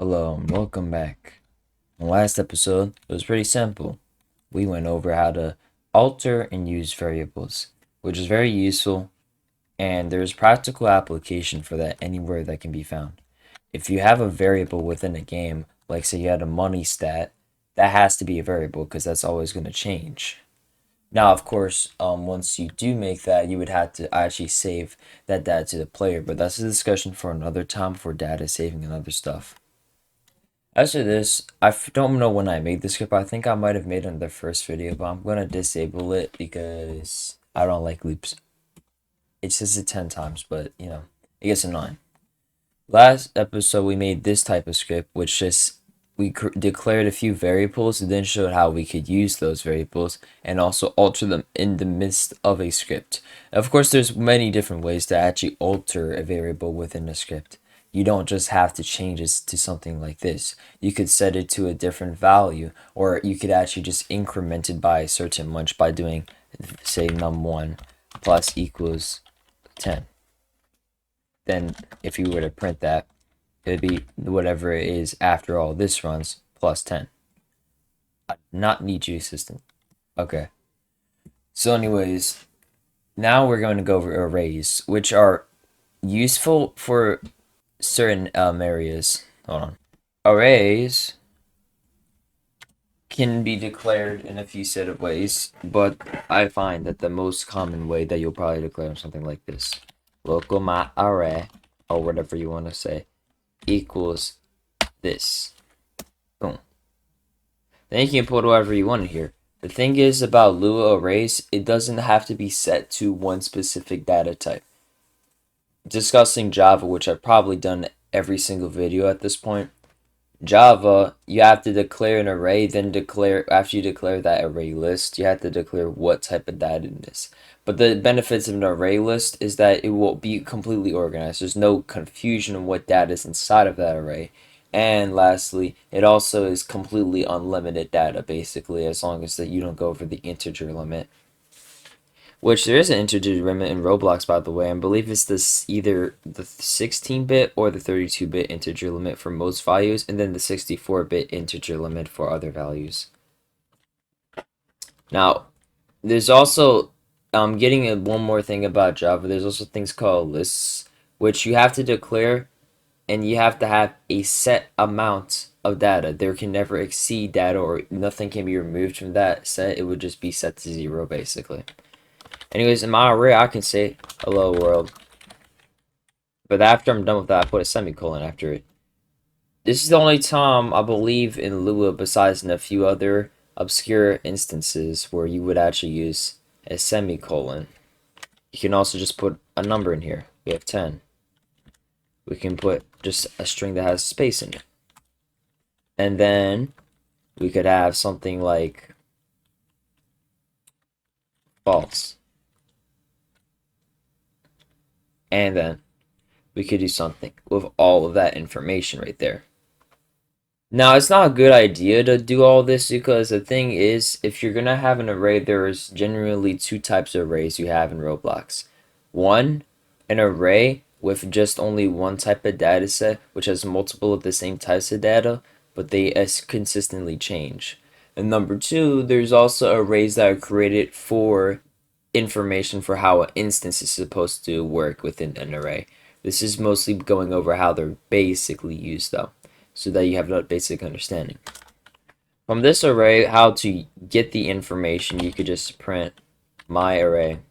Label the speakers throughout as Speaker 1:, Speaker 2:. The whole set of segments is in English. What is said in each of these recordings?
Speaker 1: Hello and welcome back. In the last episode, it was pretty simple. We went over how to alter and use variables, which is very useful, and there's practical application for that anywhere that can be found. If you have a variable within a game, like say you had a money stat, that has to be a variable because that's always going to change. Now, of course, once you do make that, you would have to actually save that data to the player, but that's a discussion for another time for data saving and other stuff. As for this, don't know when I made this script. I think I might have made it in the first video, but I'm gonna disable it because I don't like loops. It says it 10 times, but it gets annoying. Last episode, we made this type of script, which just we declared a few variables and then showed how we could use those variables and also alter them in the midst of a script. Of course, there's many different ways to actually alter a variable within a script. You don't just have to change it to something like this. You could set it to a different value, or you could actually just increment it by a certain much by doing, say, num1 plus equals 10. Then if you were to print that, it would be whatever it is after all this runs plus 10. I do not need you assistant. Okay. So anyways, now we're going to go over arrays, which are useful for certain areas. Hold on. Arrays can be declared in a few set of ways, but I find that the most common way that you'll probably declare something like this. Local my array, or whatever you want to say, equals this. Boom. Then you can put whatever you want in here. The thing is about Lua arrays, it doesn't have to be set to one specific data type. Discussing Java, which I've probably done every single video at this point. Java, you have to declare an array, then after you declare that array list, you have to declare what type of data it is. But the benefits of an array list is that it will be completely organized. There's no confusion of what data is inside of that array. And lastly, it also is completely unlimited data, basically, as long as that you don't go over the integer limit. Which there is an integer limit in Roblox, by the way. I believe it's this either the 16-bit or the 32-bit integer limit for most values, and then the 64-bit integer limit for other values. Now, there's also getting one more thing about Java. There's also things called lists, which you have to declare, and you have to have a set amount of data. There can never exceed data, or nothing can be removed from that set. It would just be set to 0, basically. Anyways, in my array, I can say hello world. But after I'm done with that, I put a semicolon after it. This is the only time I believe in Lua, besides in a few other obscure instances, where you would actually use a semicolon. You can also just put a number in here. We have 10. We can put just a string that has space in it. And then we could have something like false. And then we could do something with all of that information right there. Now, it's not a good idea to do all this because the thing is, if you're going to have an array, there's generally two types of arrays you have in Roblox. One, an array with just only one type of data set, which has multiple of the same types of data, but they consistently change. And number two, there's also arrays that are created for information for how an instance is supposed to work within an array. This is mostly going over how they're basically used, though, so that you have a basic understanding. From this array, how to get the information, you could just print my array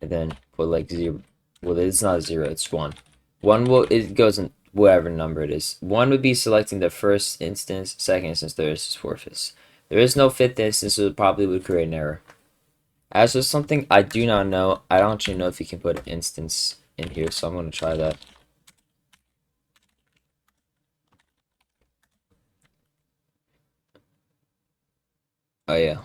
Speaker 1: and then put like 0. Well, it's not 0, it's 1. It goes in whatever number it is. 1 would be selecting the first instance, second instance, third instance, fourth instance. There is no fifth instance, so it probably would create an error. As for something I do not know, I don't actually know if you can put an instance in here, so I'm going to try that. Oh yeah.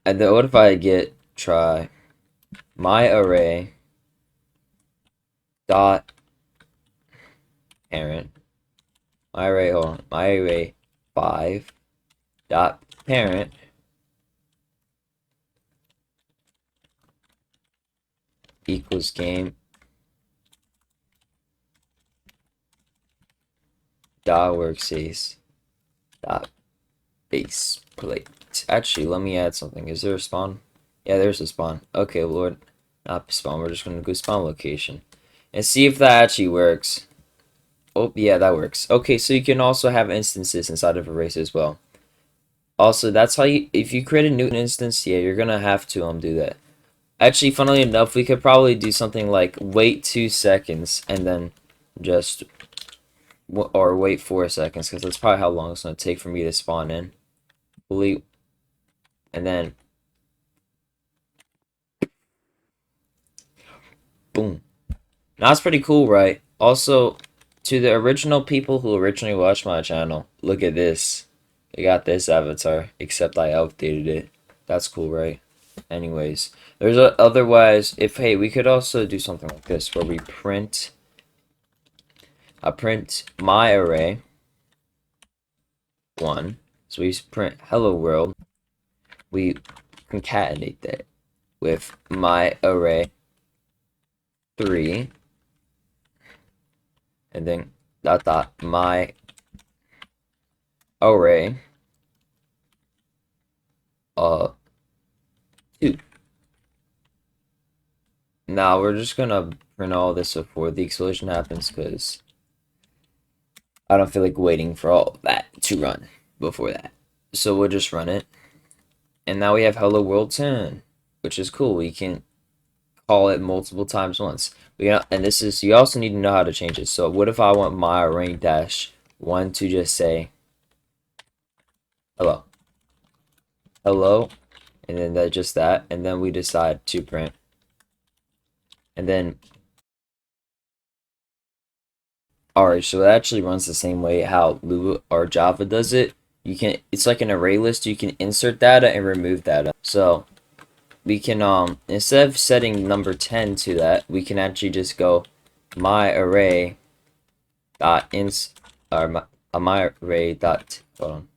Speaker 1: And then what if I try my array dot parent, my array 5 dot parent equals game dot workspace dot base plate. Actually, let me add something. Is there a spawn? Yeah, there's a spawn. Okay, Lord, not spawn. We're just gonna go spawn location and see if that actually works. Oh, yeah, that works. Okay, so you can also have instances inside of arrays as well. Also, that's how you, if you create a new instance, yeah, you're gonna have to do that. Actually, funnily enough, we could probably do something like wait 2 seconds and then just, or wait 4 seconds, because that's probably how long it's gonna take for me to spawn in. Fully, and then boom. Now that's pretty cool, right? Also, to the original people who originally watched my channel, look at this. They got this avatar, except I updated it. That's cool, right? Anyways, there's a otherwise, if, hey, we could also do something like this where we print, print my array 1. So we print hello world. We concatenate that with my array 3, and then dot dot my array 2. Now we're just gonna print all this before the explosion happens, because I don't feel like waiting for all that to run before that. So we'll just run it. And now we have hello world 10, which is cool. We can call it multiple times once. And this is, you also need to know how to change it. So what if I want my array dash 1 to just say hello, hello, and then that, just that, and then we decide to print, and then alright, so it actually runs the same way how Lua or Java does it. You can, it's like an array list. You can insert data and remove data. So we can instead of setting number 10 to that, we can actually just go my array dot ins, or my array dot, hold on,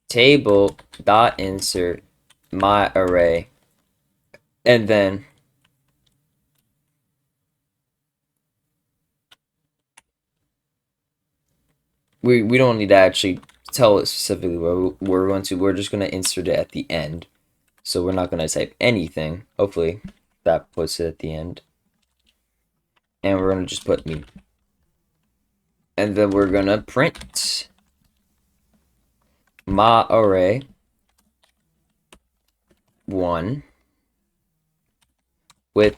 Speaker 1: table dot insert my array, and then we don't need to actually tell it specifically where we're going to. We're just going to insert it at the end. So we're not going to type anything. Hopefully that puts it at the end. And we're going to just put me. And then we're going to print my array 1 with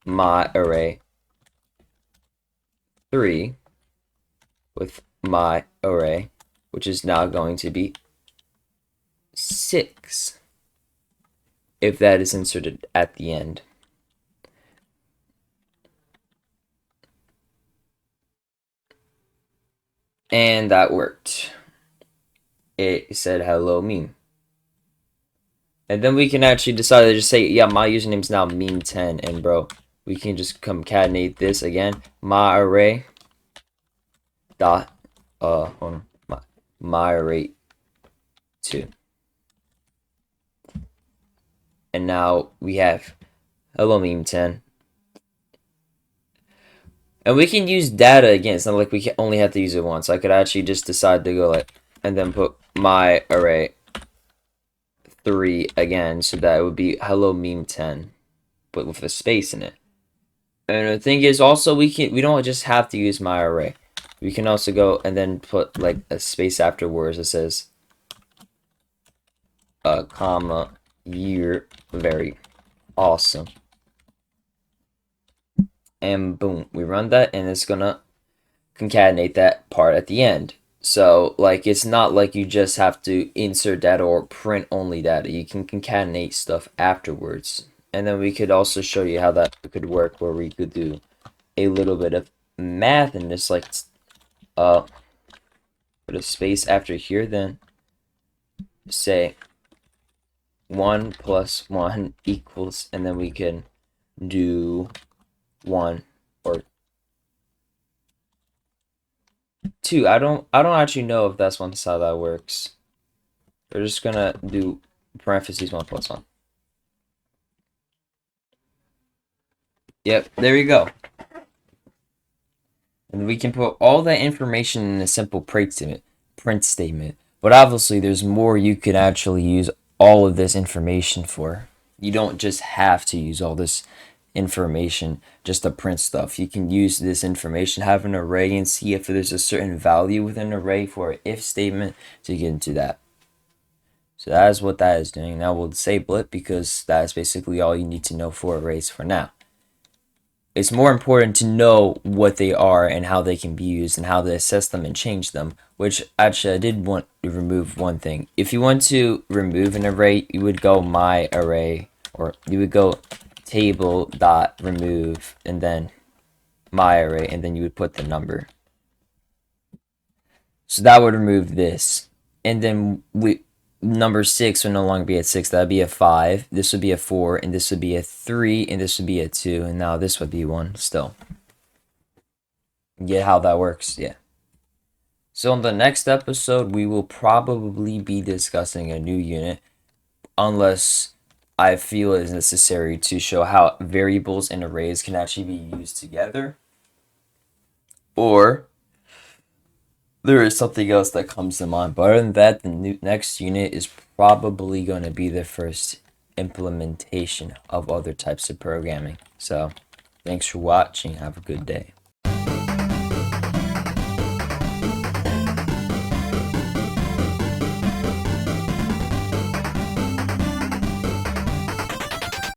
Speaker 1: my array 3 with my array, which is now going to be 6 if that is inserted at the end. And that worked. It said hello meme. And then we can actually decide to just say, yeah, my username is now meme10, and bro, we can just concatenate this again. My array dot hold on, my array 2. And now we have hello meme10. And we can use data again. It's not like we can only have to use it once. I could actually just decide to go like, and then put my array 3 again, so that it would be hello meme10, but with a space in it. And the thing is, also, we don't just have to use my array. We can also go and then put like a space afterwards that says comma year, very awesome, and boom, we run that, and it's gonna concatenate that part at the end. So like, it's not like you just have to insert data or print only data. You can concatenate stuff afterwards. And then we could also show you how that could work, where we could do a little bit of math and just like put a space after here, then say 1 plus 1 equals, and then we can do 1 or 2. I don't actually know if that's how that works. We're just gonna do parentheses 1 plus 1. Yep, there you go. And we can put all that information in a simple print statement. But obviously, there's more you could actually use all of this information for. You don't just have to use all this information just to print stuff. You can use this information, have an array, and see if there's a certain value within an array for an if statement to get into that. So that is what that is doing. Now we'll disable it because that is basically all you need to know for arrays for now. It's more important to know what they are and how they can be used and how to assess them and change them, which actually I did want to remove one thing. If you want to remove an array, you would go my array, or you would go table.remove and then my array, and then you would put the number. So that would remove this. And then number 6 would no longer be at 6. That would be a 5. This would be a 4. And this would be a 3. And this would be a 2. And now this would be 1 still. Get how that works? Yeah. So in the next episode, we will probably be discussing a new unit. Unless I feel it is necessary to show how variables and arrays can actually be used together. Or there is something else that comes to mind. But other than that, the next unit is probably going to be the first implementation of other types of programming. So, thanks for watching. Have a good day.